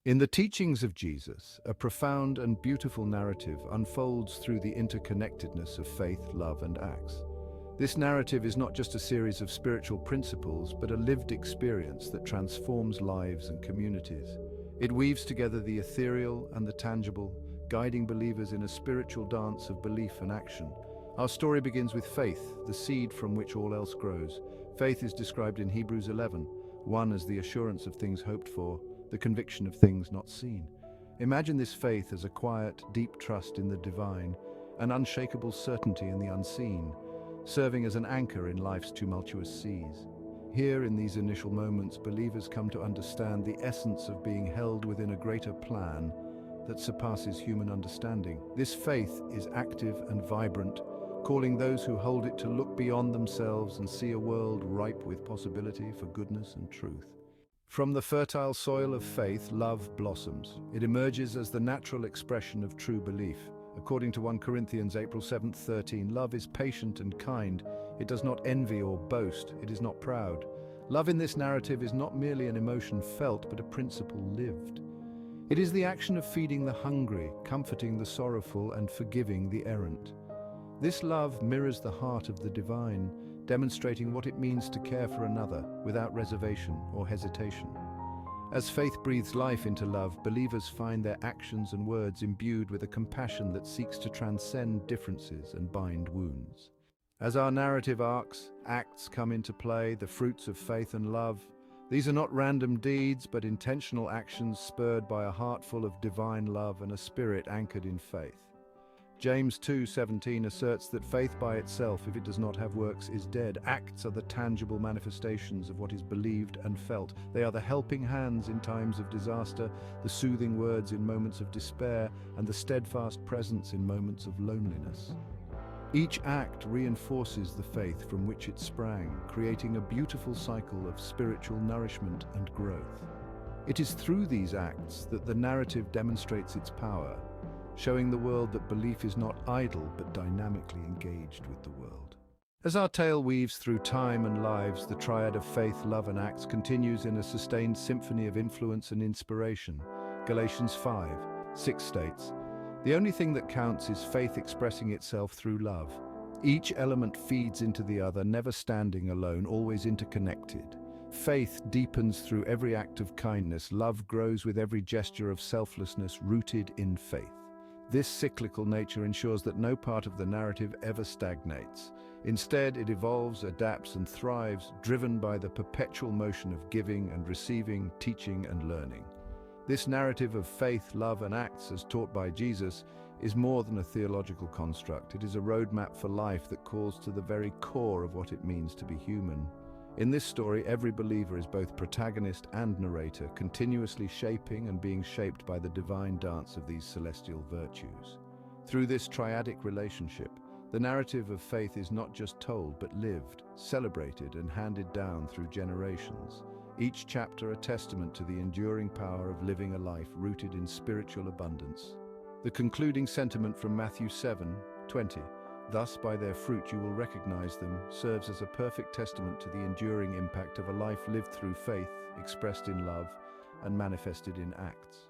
In the teachings of Jesus, a profound and beautiful narrative unfolds through the interconnectedness of faith, love, and acts. This narrative is not just a series of spiritual principles, but a lived experience that transforms lives and communities. It weaves together the ethereal and the tangible, guiding believers in a spiritual dance of belief and action. Our story begins with faith, the seed from which all else grows. Faith is described in Hebrews 11:1 as the assurance of things hoped for, the conviction of things not seen. Imagine this faith as a quiet, deep trust in the divine, an unshakable certainty in the unseen, serving as an anchor in life's tumultuous seas. Here, in these initial moments, believers come to understand the essence of being held within a greater plan that surpasses human understanding. This faith is active and vibrant, calling those who hold it to look beyond themselves and see a world ripe with possibility for goodness and truth. From the fertile soil of faith, love blossoms. It emerges as the natural expression of true belief. According to 1 Corinthians April 7, 13, love is patient and kind. It does not envy or boast. It is not proud. Love in this narrative is not merely an emotion felt, but a principle lived. It is the action of feeding the hungry, comforting the sorrowful, and forgiving the errant. This love mirrors the heart of the divine, demonstrating what it means to care for another without reservation or hesitation. As faith breathes life into love, believers find their actions and words imbued with a compassion that seeks to transcend differences and bind wounds. As our narrative acts come into play, the fruits of faith and love, these are not random deeds, but intentional actions spurred by a heart full of divine love and a spirit anchored in faith. James 2:17 asserts that faith by itself, if it does not have works, is dead. Acts are the tangible manifestations of what is believed and felt. They are the helping hands in times of disaster, the soothing words in moments of despair, and the steadfast presence in moments of loneliness. Each act reinforces the faith from which it sprang, creating a beautiful cycle of spiritual nourishment and growth. It is through these acts that the narrative demonstrates its power, showing the world that belief is not idle but dynamically engaged with the world. As our tale weaves through time and lives, the triad of faith, love, and acts continues in a sustained symphony of influence and inspiration. Galatians 5:6 states, "The only thing that counts is faith expressing itself through love. Each element feeds into the other, never standing alone, always interconnected. Faith deepens through every act of kindness. Love grows with every gesture of selflessness rooted in faith." This cyclical nature ensures that no part of the narrative ever stagnates. Instead, it evolves, adapts, and thrives, driven by the perpetual motion of giving and receiving, teaching and learning. This narrative of faith, love, and acts, as taught by Jesus, is more than a theological construct. It is a roadmap for life that calls to the very core of what it means to be human. In this story, every believer is both protagonist and narrator, continuously shaping and being shaped by the divine dance of these celestial virtues. Through this triadic relationship, the narrative of faith is not just told, but lived, celebrated, and handed down through generations. Each chapter a testament to the enduring power of living a life rooted in spiritual abundance. The concluding sentiment from Matthew 7:20, "Thus by their fruit you will recognize them," serves as a perfect testament to the enduring impact of a life lived through faith, expressed in love, and manifested in acts.